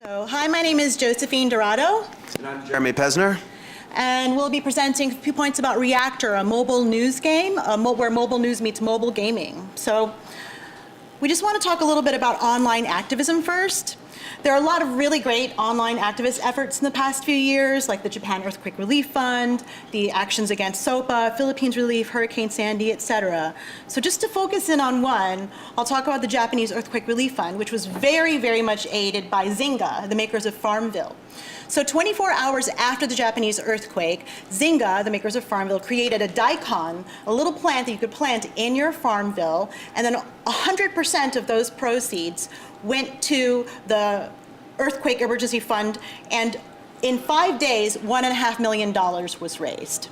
Hi, my name is Josephine Dorado. And I'm Jeremy Pesner. And we'll be presenting a few points about ReACTor, a mobile news game, where mobile news meets mobile gaming. So we just want to talk a little bit about online activism first. There are a lot of really great online activist efforts in the past few years, like the Japan Earthquake Relief Fund, the actions against SOPA, Philippines Relief, Hurricane Sandy, etc. So just to focus in on one, I'll talk about the Japanese Earthquake Relief Fund, which was very, very much aided by Zynga, the makers of Farmville. So 24 hours after the Japanese earthquake, Zynga, the makers of Farmville, created a daikon, a little plant that you could plant in your Farmville, and then 100% of those proceeds went to the Earthquake Emergency Fund, and in 5 days, $1.5 million was raised.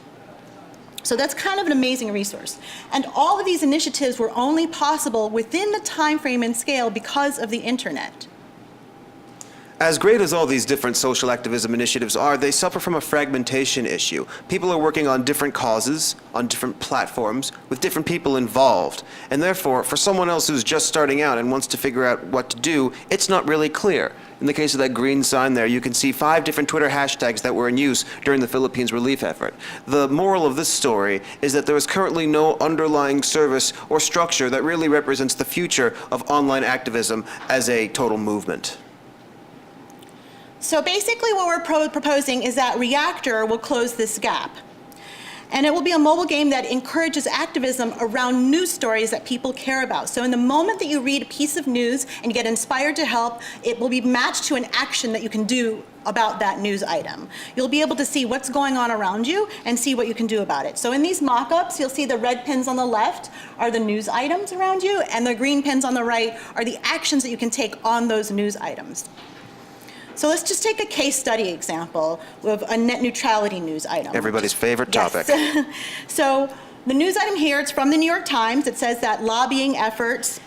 So that's kind of an amazing resource. And all of these initiatives were only possible within the time frame and scale because of the internet. As great as all these different social activism initiatives are, they suffer from a fragmentation issue. People are working on different causes, on different platforms, with different people involved. And therefore, for someone else who's just starting out and wants to figure out what to do, it's not really clear. In the case of that green sign there, you can see 5 different Twitter hashtags that were in use during the Philippines relief effort. The moral of this story is that there is currently no underlying service or structure that really represents the future of online activism as a total movement. So basically what we're proposing is that ReACTor will close this gap. And it will be a mobile game that encourages activism around news stories that people care about. So in the moment that you read a piece of news and you get inspired to help, it will be matched to an action that you can do about that news item. You'll be able to see what's going on around you and see what you can do about it. So in these mock-ups, you'll see the red pins on the left are the news items around you, and the green pins on the right are the actions that you can take on those news items. So let's just take a case study example of a net neutrality news item. Everybody's favorite topic. Yes. So the news item here, it's from the New York Times. It says that lobbying efforts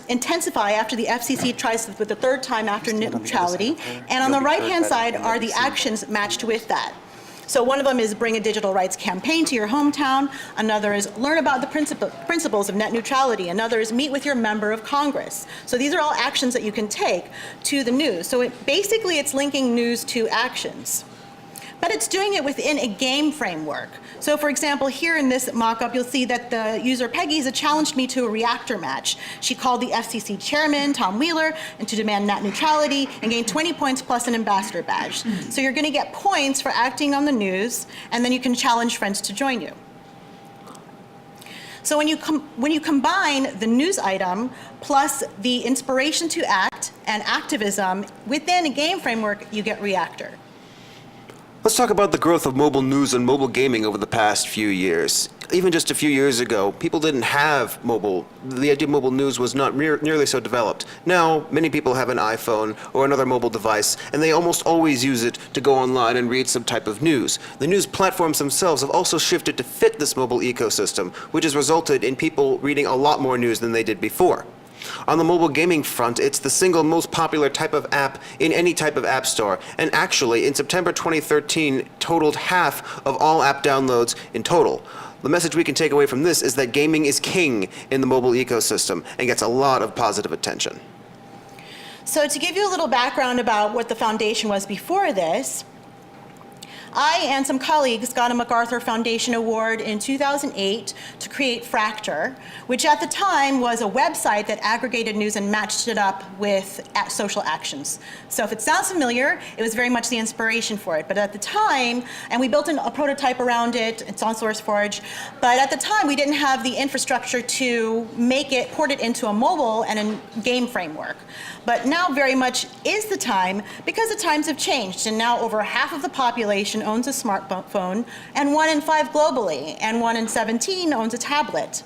intensify after the FCC tries for the 3rd time after net neutrality. And on the right-hand side are the actions matched with that. So one of them is bring a digital rights campaign to your hometown. Another is learn about the principles of net neutrality. Another is meet with your member of Congress. So these are all actions that you can take to the news. So basically it's linking news to actions. But it's doing it within a game framework. So for example, here in this mock-up, you'll see that the user Peggy challenged me to a ReACTor match. She called the FCC chairman, Tom Wheeler, and to demand net neutrality and gained 20 points plus an ambassador badge. So you're gonna get points for acting on the news, and then you can challenge friends to join you. So when you combine the news item plus the inspiration to act and activism within a game framework, you get ReACTor. Let's talk about the growth of mobile news and mobile gaming over the past few years. Even just a few years ago, people didn't have mobile. The idea of mobile news was not nearly so developed. Now, many people have an iPhone or another mobile device, and they almost always use it to go online and read some type of news. The news platforms themselves have also shifted to fit this mobile ecosystem, which has resulted in people reading a lot more news than they did before. On the mobile gaming front, it's the single most popular type of app in any type of app store, and actually, in September 2013, totaled half of all app downloads in total. The message we can take away from this is that gaming is king in the mobile ecosystem and gets a lot of positive attention. So to give you a little background about what the foundation was before this, I and some colleagues got a MacArthur Foundation Award in 2008 to create ReACTor, which at the time was a website that aggregated news and matched it up with social actions. So if it sounds familiar, it was very much the inspiration for it. But at the time, and we built a prototype around it, it's on SourceForge, but at the time we didn't have the infrastructure to port it into a mobile and a game framework. But now very much is the time, because the times have changed, and now over half of the population owns a smartphone, and 1 in 5 globally, and 1 in 17 owns a tablet.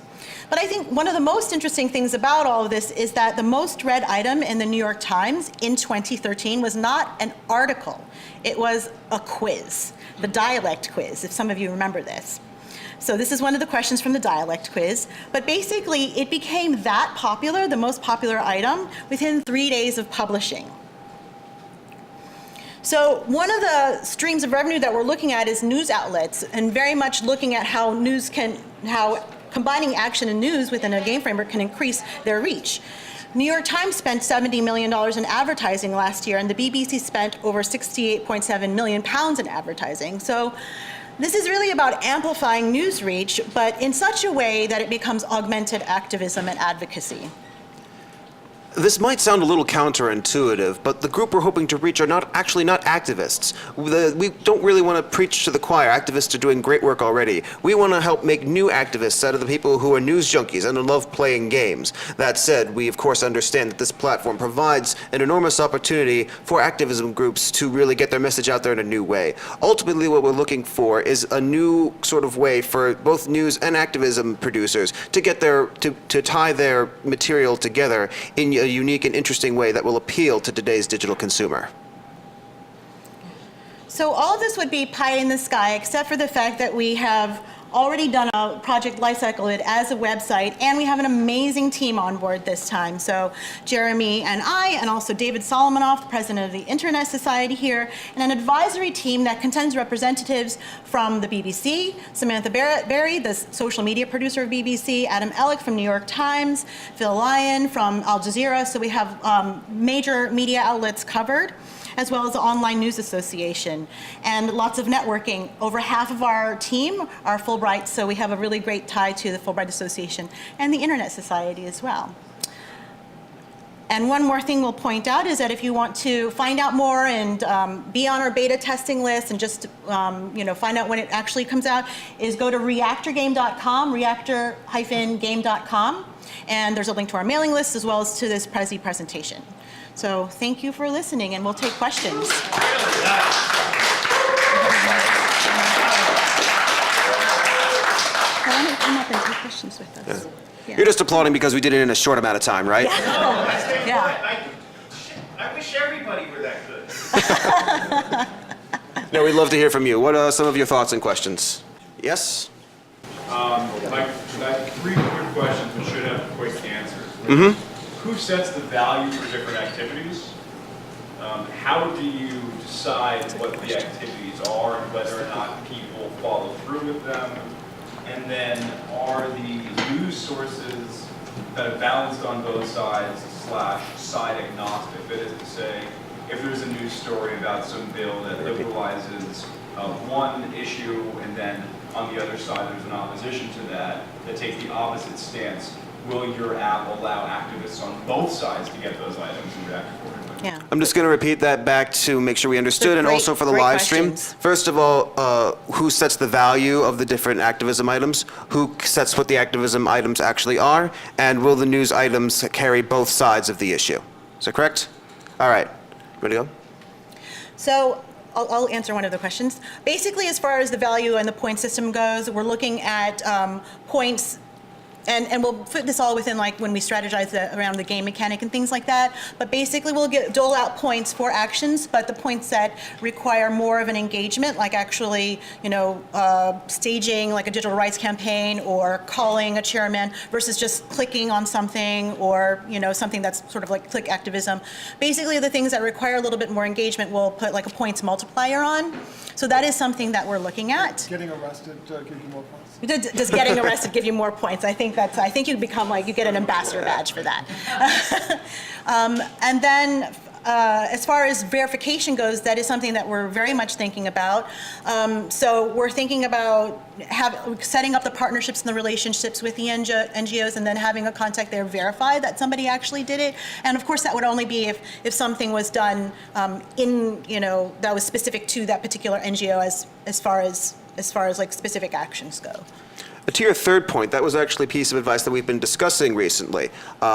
But I think one of the most interesting things about all of this is that the most read item in the New York Times in 2013 was not an article, it was a quiz, the dialect quiz, if some of you remember this. So this is one of the questions from the dialect quiz, but basically it became that popular, the most popular item, within 3 days of publishing. So one of the streams of revenue that we're looking at is news outlets, and very much looking at how combining action and news within a game framework can increase their reach. New York Times spent $70 million in advertising last year, and the BBC spent over 68.7 million pounds in advertising. So this is really about amplifying news reach, but in such a way that it becomes augmented activism and advocacy. This might sound a little counterintuitive, but the group we're hoping to reach are not activists. We don't really want to preach to the choir. Activists are doing great work already. We want to help make new activists out of the people who are news junkies and who love playing games. That said, we of course understand that this platform provides an enormous opportunity for activism groups to really get their message out there in a new way. Ultimately, what we're looking for is a new sort of way for both news and activism producers to get to tie their material together in a unique and interesting way that will appeal to today's digital consumer. So all of this would be pie in the sky, except for the fact that we have already done a project lifecycle it as a website, and we have an amazing team on board this time. So Jeremy and I, and also David Solomanoff, the president of the Internet Society here, and an advisory team that contains representatives from the BBC, Samantha Berry, the social media producer of BBC, Adam Ellick from New York Times, Phil Lyon from Al Jazeera. So we have major media outlets covered, as well as the Online News Association, and lots of networking. Over half of our team are Fulbright, so we have a really great tie to the Fulbright Association and the Internet Society as well. And one more thing we'll point out is that if you want to find out more and be on our beta testing list and just find out when it actually comes out, is go to reactorgame.com, reactor-game.com, and there's a link to our mailing list as well as to this Prezi presentation. So thank you for listening, and we'll take questions. Why don't you come up and take questions with us? Yeah. You're just applauding because we did it in a short amount of time, right? Yeah. Yeah. I wish everybody were that good. No, we'd love to hear from you. What are some of your thoughts and questions? Yes? I have three quick questions which should have quick answers. Mm-hmm. Who sets the value for different activities? How do you decide what the activities are and whether or not people follow through with them? And then are the news sources kind of balanced on both sides / side agnostic? That is to say, if there's a news story about some bill that liberalizes one issue and then on the other side there's an opposition to that takes the opposite stance, will your app allow activists on both sides to get those items and react accordingly? Yeah. I'm just going to repeat that back to make sure we understood, and also for the live stream. First of all, who sets the value of the different activism items? Who sets what the activism items actually are? And will the news items carry both sides of the issue? Is that correct? All right. Ready to go? So I'll answer one of the questions. Basically, as far as the value and the point system goes, we're looking at points. And we'll fit this all within, like, when we strategize around the game mechanic and things like that. But basically, we'll dole out points for actions, but the points that require more of an engagement, like actually, staging like a digital rights campaign or calling a chairman versus just clicking on something or, something that's sort of like click activism. Basically, the things that require a little bit more engagement, we'll put like a points multiplier on. So that is something that we're looking at. Getting arrested give you more points? Does getting arrested give you more points? I think you become you get an ambassador badge for that. And then as far as verification goes, that is something that we're very much thinking about. So we're thinking about setting up the partnerships and the relationships with the NGOs and then having a contact there verify that somebody actually did it. And of course that would only be if something was done that was specific to that particular NGO as far as like specific actions go. To your third point, that was actually a piece of advice that we've been discussing recently,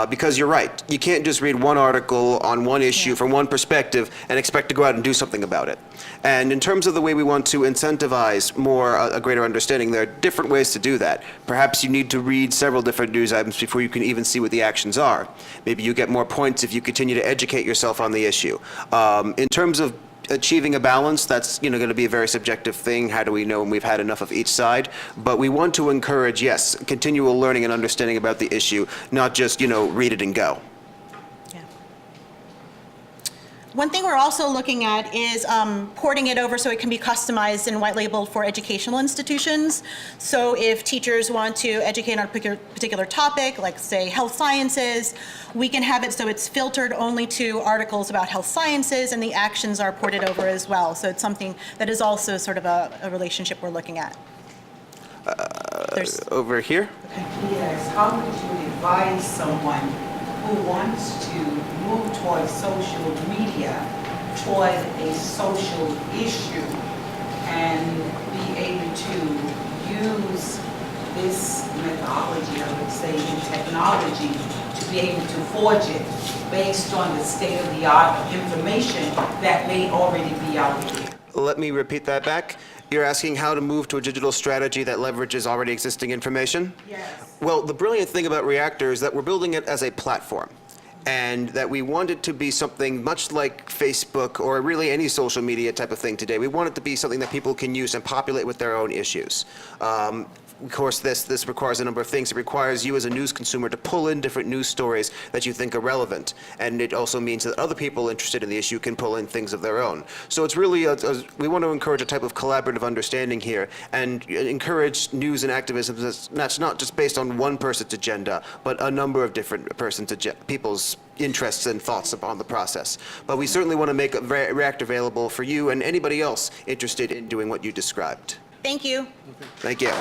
because you're right. You can't just read one article on one issue from one perspective and expect to go out and do something about it. And in terms of the way we want to incentivize a greater understanding, there are different ways to do that. Perhaps you need to read several different news items before you can even see what the actions are. Maybe you get more points if you continue to educate yourself on the issue. In terms of achieving a balance, that's going to be a very subjective thing. How do we know when we've had enough of each side? But we want to encourage, yes, continual learning and understanding about the issue, not just read it and go. Yeah. One thing we're also looking at is porting it over so it can be customized and white labeled for educational institutions. So if teachers want to educate on a particular topic, like say health sciences, we can have it so it's filtered only to articles about health sciences and the actions are ported over as well. So it's something that is also sort of a relationship we're looking at. Over here? Yes, how would you advise someone who wants to move towards social media, toward a social issue, and be able to use this methodology, I would say, in technology, to be able to forge it based on the state-of-the-art information that may already be out there? Let me repeat that back. You're asking how to move to a digital strategy that leverages already existing information? Yes. Well, the brilliant thing about ReACTor is that we're building it as a platform, and that we want it to be something much like Facebook or really any social media type of thing today. We want it to be something that people can use and populate with their own issues. Of course, this requires a number of things. It requires you as a news consumer to pull in different news stories that you think are relevant. And it also means that other people interested in the issue can pull in things of their own. So it's really, we want to encourage a type of collaborative understanding here and encourage news and activism that's not just based on one person's agenda, but a number of different people's interests and thoughts upon the process. But we certainly want to make ReACTor available for you and anybody else interested in doing what you described. Thank you. Thank you.